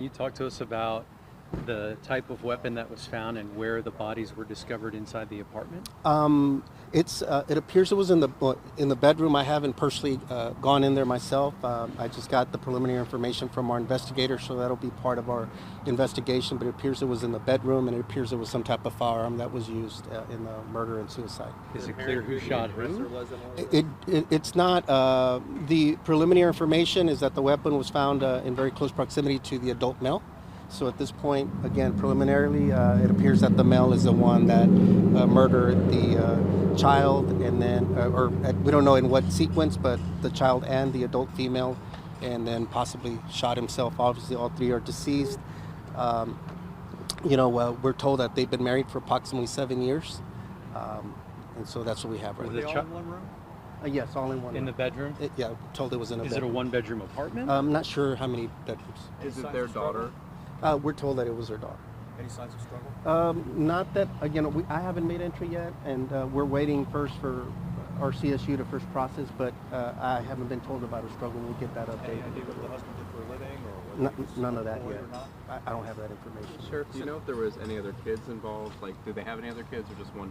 You talk to us about the type of weapon that was found and where the bodies were discovered inside the apartment? It appears it was in the bedroom. I haven't personally gone in there myself. I just got the preliminary information from our investigator, so that'll be part of our investigation. But it appears it was in the bedroom, and it appears it was some type of firearm that was used in the murder and suicide. Is it clear who shot who? It's not. The preliminary information is that the weapon was found in very close proximity to the adult male. So at this point, again, preliminarily, it appears that the male is the one that murdered the child, and then, we don't know in what sequence, but the child and the adult female, and then possibly shot himself. Obviously, all three are deceased. We're told that they've been married for approximately 7 years, and so that's what we have right now. Were they all in one room? Yes, all in one room. In the bedroom? Yeah, told it was in a bedroom. Is it a one-bedroom apartment? I'm not sure how many bedrooms. Is it their daughter? We're told that it was her daughter. Any signs of struggle? Not that, again, I haven't made entry yet, and we're waiting first for our CSU to first process, but I haven't been told about a struggle. We'll get that update. Any idea what the husband did for a living? Or None of that yet. I don't have that information. Sheriff, do you know if there was any other kids involved? Like, did they have any other kids or just one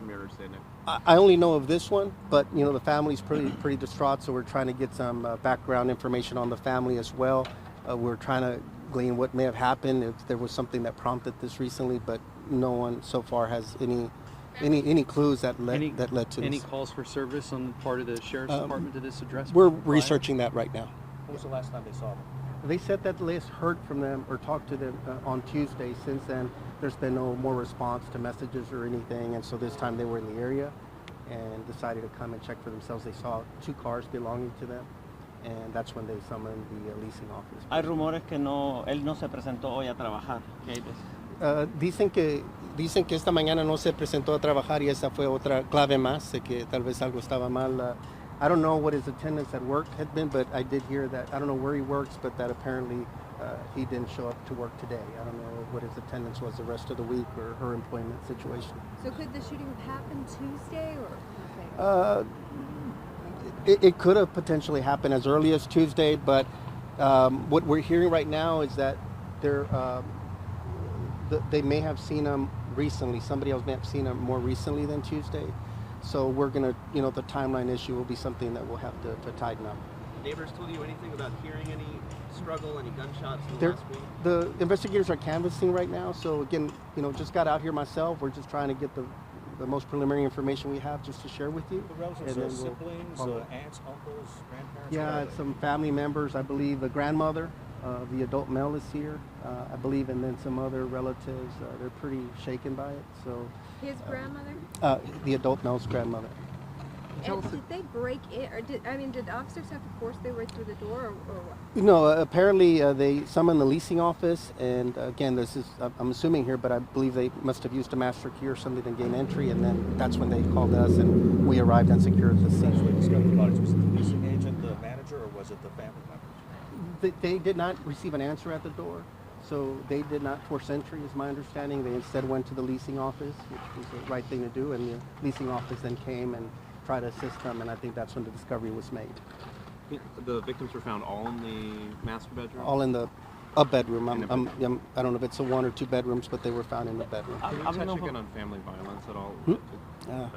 marriage they knew? I only know of this one, but, the family's pretty distraught, so we're trying to get some background information on the family as well. We're trying to glean what may have happened, if there was something that prompted this recently, but no one so far has any clues that led to Any this. calls for service on the part of the sheriff's department to this address? We're researching that right now. when was the last time they saw them? They said that they heard from them or talked to them on Tuesday. Since then, there's been no more response to messages or anything, and so this time they were in the area and decided to come and check for themselves. They saw 2 cars belonging to them, and that's when they summoned the leasing office. Hay rumores que él no se presentó hoy a trabajar. ¿Qué hay de eso? Dicen que esta mañana no se presentó a trabajar y esa fue otra clave más de que tal vez algo estaba mal. I don't know what his attendance at work had been, but I did hear that, I don't know where he works, but that apparently he didn't show up to work today. I don't know what his attendance was the rest of the week or her employment situation. So could the shooting have happened Tuesday or? It could have potentially happened as early as Tuesday, but what we're hearing right now is that they may have seen him recently. Somebody else may have seen him more recently than Tuesday. So we're going to, the timeline issue will be something that we'll have to tighten up. Neighbors told you anything about hearing any struggle, any gunshots in the last week? The investigators are canvassing right now. So again, just got out here myself. We're just trying to get the most preliminary information we have just to share with you. The relatives, And then siblings, aunts, uncles, grandparents? Yeah, some family members. I believe the grandmother of the adult male is here, I believe, and then some other relatives. They're pretty shaken by it. So His grandmother? the adult male's grandmother. And did they break in, or did officers have to force their way through the door, or what? No, apparently they summoned the leasing office, and again, this is, I'm assuming here, but I believe they must have used a master key or something to gain entry, and then that's when they called us, and we arrived and secured the scene. Essentially discovered the bodies. Was it the leasing agent, the manager, or was it the family members? They did not receive an answer at the door, so they did not force entry, is my understanding. They instead went to the leasing office, which was the right thing to do, and the leasing office then came and tried to assist them, and I think that's when the discovery was made. The victims were found all in the master bedroom? All in a bedroom. I don't know if it's a 1 or 2 bedrooms, but they were found in the bedroom. Can you touch again on family violence at all?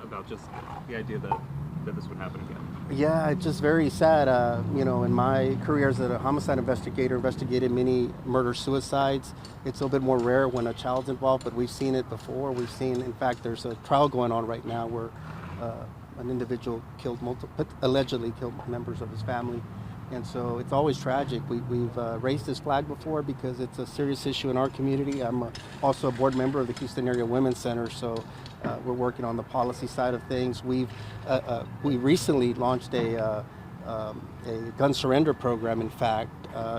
About just the idea that this would happen again? Yeah, it's just very sad. In my career as a homicide investigator, investigated many murder-suicides. It's a little bit more rare when a child's involved, but we've seen it before. We've seen, in fact, there's a trial going on right now where an individual allegedly killed members of his family. And so it's always tragic. We've raised this flag before because it's a serious issue in our community. I'm also a board member of the Houston Area Women's Center, so we're working on the policy side of things. We recently launched a gun surrender program, in fact,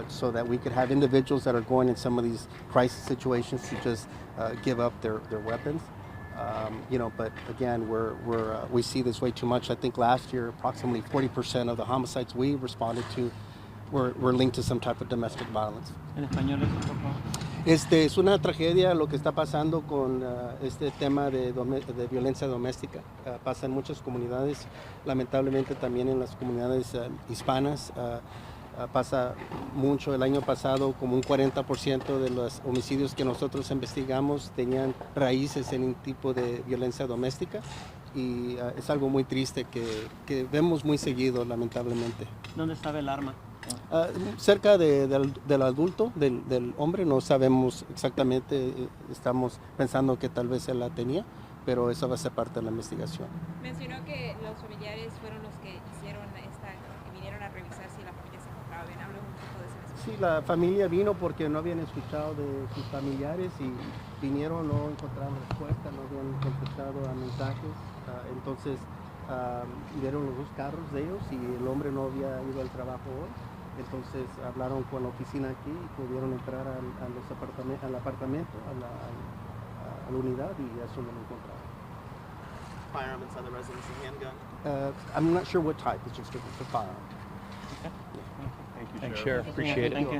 so that we could have individuals that are going in some of these crisis situations to just give up their weapons. But again, we see this way too much. I think last year, approximately 40% of the homicides we responded to were linked to some type of domestic violence. En español, eso, por favor. Es una tragedia lo que está pasando con este tema de violencia doméstica. Pasa en muchas comunidades, lamentablemente también en las comunidades hispanas. pasa mucho. El año pasado como un 40% de los homicidios que nosotros investigamos tenían raíces en un tipo de violencia doméstica y es algo muy triste que vemos muy seguido, lamentablemente. ¿Dónde estaba el arma? Cerca del adulto, del hombre, no sabemos exactamente, estamos pensando que tal vez él la tenía, pero eso va a ser parte de la investigación. Mencionó que los familiares fueron los que hicieron que vinieron a revisar si la familia se encontraba bien. Habló un poco de eso. Sí, la familia vino porque no habían escuchado de sus familiares y vinieron, no encontraron respuesta, no habían contestado a mensajes, entonces vieron los dos carros de ellos y el hombre no había ido al trabajo hoy. Entonces hablaron con la oficina aquí y pudieron entrar al apartamento, a la unidad y eso no lo encontraron. Firearm inside the residence, a handgun. I'm not sure what type, it's just a firearm. Thanks, Sheriff. Appreciate it. Thank you.